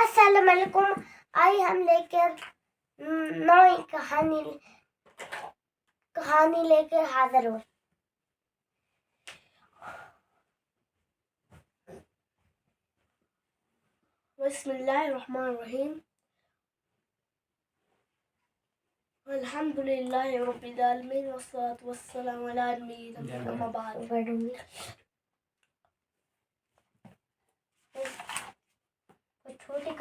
अस्सलाम वालेकुम। आज हम लेकर नई कहानी लेकर हाजिर हो। बिस्मिल्लाहिर्रहमानिर्रहीम। अल्हम्दुलिल्लाहि रब्बिल आलमीन वस्सलातु वस्सलामु अला नबिय्यिना अम्मा बाद। छोटी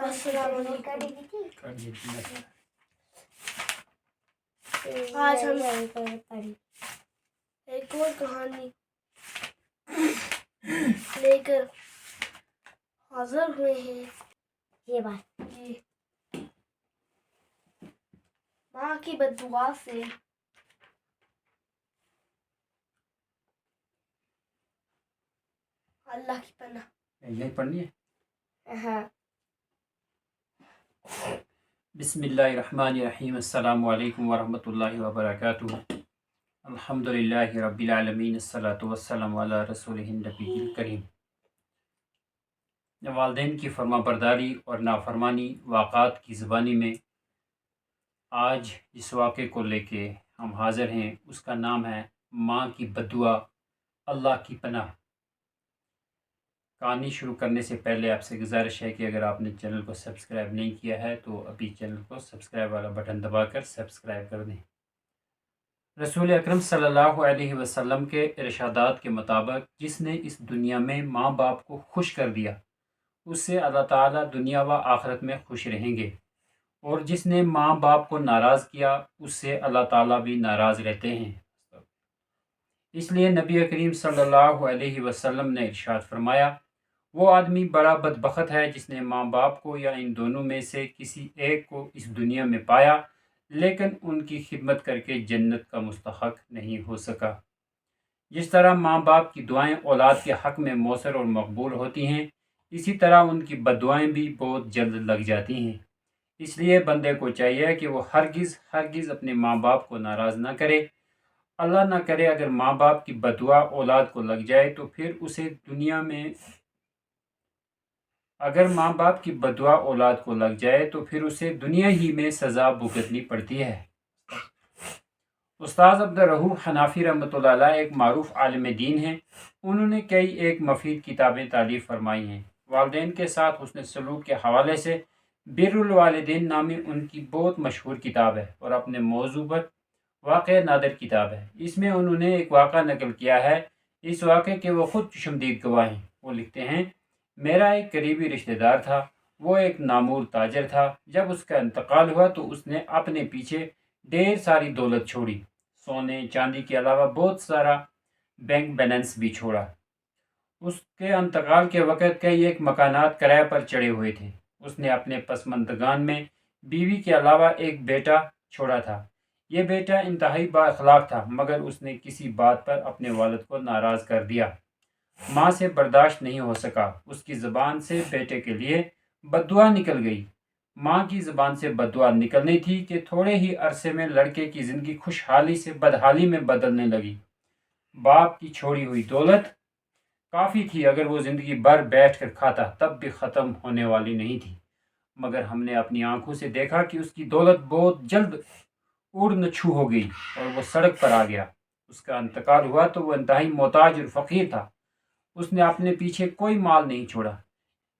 आज हम एक और कहानी लेकर हाजिर हुए हैं। ये माँ की बद्दुआ से अल्लाह की पनाह। यही पढ़नी है। हाँ। बिस्मिल्लाहिर्रहमानिर्रहीम। अस्सलामु अलैकुम वरहमतुल्लाहि वबरकातुहू। अल्हम्दुलिल्लाहि रब्बिल आलमीन अस्सलातु वस्सलामु अला रसूलिहिन नबिय्यिल करीम। वालिदैन की फरमाबरदारी और नाफरमानी वाक़ात की ज़बानी में आज जिस वाक़े को लेके हम हाज़िर हैं उसका नाम है माँ की बद्दुआ अल्लाह की पनाह। कहानी शुरू करने से पहले आपसे गुजारिश है कि अगर आपने चैनल को सब्सक्राइब नहीं किया है तो अभी चैनल को सब्सक्राइब वाला बटन दबाकर सब्सक्राइब कर दें। रसूल अकरम सल्लल्लाहु अलैहि वसल्लम के इरशादात के मुताबिक जिसने इस दुनिया में माँ बाप को खुश कर दिया उससे अल्लाह ताला दुनिया व आखिरत में खुश रहेंगे, और जिसने माँ बाप को नाराज़ किया उससे अल्लाह ताला भी नाराज़ रहते हैं। इसलिए नबी करीम सल्लल्लाहु अलैहि वसल्लम ने इरशाद फरमाया, वो आदमी बड़ा बदबख्त है जिसने माँ बाप को या इन दोनों में से किसी एक को इस दुनिया में पाया लेकिन उनकी खिदमत करके जन्नत का मुस्तहक नहीं हो सका। जिस तरह माँ बाप की दुआएं औलाद के हक़ में मौसर और मकबूल होती हैं, इसी तरह उनकी बद्दुआएं भी बहुत जल्द लग जाती हैं। इसलिए बंदे को चाहिए कि वो हरगिज़ अपने माँ बाप को नाराज़ ना करे। अल्लाह ना करे अगर माँ बाप की बद्दुआ औलाद को लग जाए तो फिर उसे दुनिया में दुनिया ही में सज़ा भुगतनी पड़ती है। उस्ताद अब्दुल रऊफ हनाफी रहमतुल्लाह अलैह एक मारूफ आलिम दीन हैं। उन्होंने कई एक मफीद किताबें तालीफ फरमाई हैं। वालिदैन के साथ हुस्न सलूक के हवाले से बिर्रुल वालिदैन नामी उनकी बहुत मशहूर किताब है और अपने मौजू पर वाक़या नादिर किताब है। इसमें उन्होंने एक वाक़ा नकल किया है। इस वाक़े के वो ख़ुद चश्मदीद गवाह हैं। वो लिखते हैं, मेरा एक करीबी रिश्तेदार था। वो एक नामूर ताजर था। जब उसका इंतकाल हुआ तो उसने अपने पीछे ढेर सारी दौलत छोड़ी। सोने चांदी के अलावा बहुत सारा बैंक बैलेंस भी छोड़ा। उसके इंतकाल के वक़्त कई एक मकानात किराए पर चढ़े हुए थे। उसने अपने पसमंदगान में बीवी के अलावा एक बेटा छोड़ा था। ये बेटा इंतहाई बाअखलाक था, मगर उसने किसी बात पर अपने वालिद को नाराज़ कर दिया। माँ से बर्दाश्त नहीं हो सका। उसकी ज़बान से बेटे के लिए बद्दुआ निकल गई। माँ की ज़बान से बद्दुआ निकलनी थी कि थोड़े ही अरसे में लड़के की ज़िंदगी खुशहाली से बदहाली में बदलने लगी। बाप की छोड़ी हुई दौलत काफ़ी थी, अगर वो ज़िंदगी भर बैठ कर खाता तब भी ख़त्म होने वाली नहीं थी, मगर हमने अपनी आंखों से देखा कि उसकी दौलत बहुत जल्द उड़ छू हो गई और वो सड़क पर आ गया। उसका इंतकाल हुआ तो वो इंतहाई मोहताज और फ़कीर था। उसने अपने पीछे कोई माल नहीं छोड़ा।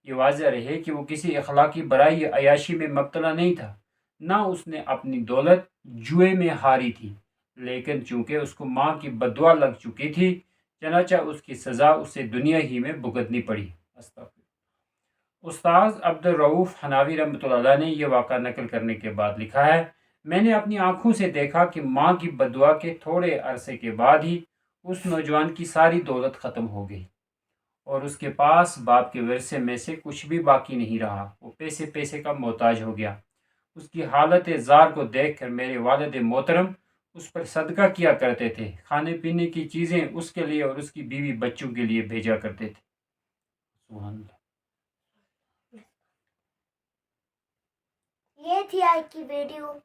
ये वाज़ह रहे कि वो किसी अखलाकी बुराई या अयाशी में मुब्तला नहीं था। ना उसने अपनी दौलत जुए में हारी थी, लेकिन चूँकि उसको माँ की बद्दुआ लग चुकी थी, चनाचा उसकी सज़ा उसे दुनिया ही में भुगतनी पड़ी। उस्ताद अब्दुल रऊफ हनाफी रहमतुल्लाह अलैह ने यह वाक़ा नकल करने के बाद लिखा है, मैंने अपनी आंखों से देखा कि माँ की बद्दुआ के थोड़े अरसे के बाद ही उस नौजवान की सारी दौलत ख़त्म हो गई और उसके पास बाप के विरसे में से कुछ भी बाकी नहीं रहा। वो पैसे पैसे का मोहताज हो गया। उसकी हालत ज़ार को देखकर मेरे वालिद मोहतरम उस पर सदका किया करते थे। खाने पीने की चीज़ें उसके लिए और उसकी बीवी बच्चों के लिए भेजा करते थे। सुभान अल्लाह। ये थी आज की वीडियो।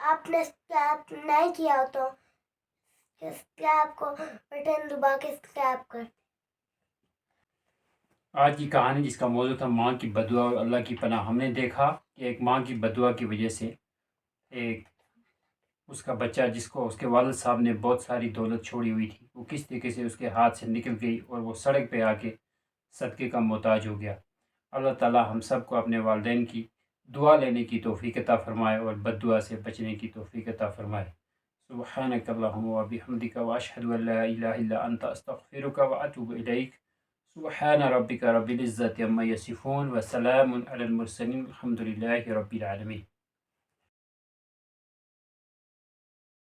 आपने सब्सक्राइब नहीं किया तो सब्सक्राइब को बटन दबा के सब्सक्राइब कर। آج کی کہانی جس کا موضوع تھا ماں کی بددعا اور اللہ کی پناہ. ہم نے دیکھا کہ ایک ماں کی بددعا کی وجہ سے ایک اس کا بچہ جس کو اس کے والد صاحب نے بہت ساری دولت چھوڑی ہوئی تھی وہ کس طریقے سے اس کے ہاتھ سے نکل گئی اور وہ سڑک پہ آ کے صدقے کا محتاج ہو گیا. اللہ تعالی ہم سب کو اپنے والدین کی دعا لینے کی توفیق عطا فرمائے اور بددعا سے بچنے کی توفیق عطا فرمائے. سبحانک اللہم و بحمدک و اشہد ان لا الہ الا انت استغفرک و اتوب الیک. سبحان ربک رب العزت عما یصفون و سلام علی المرسلین الحمد للہ رب العالمین.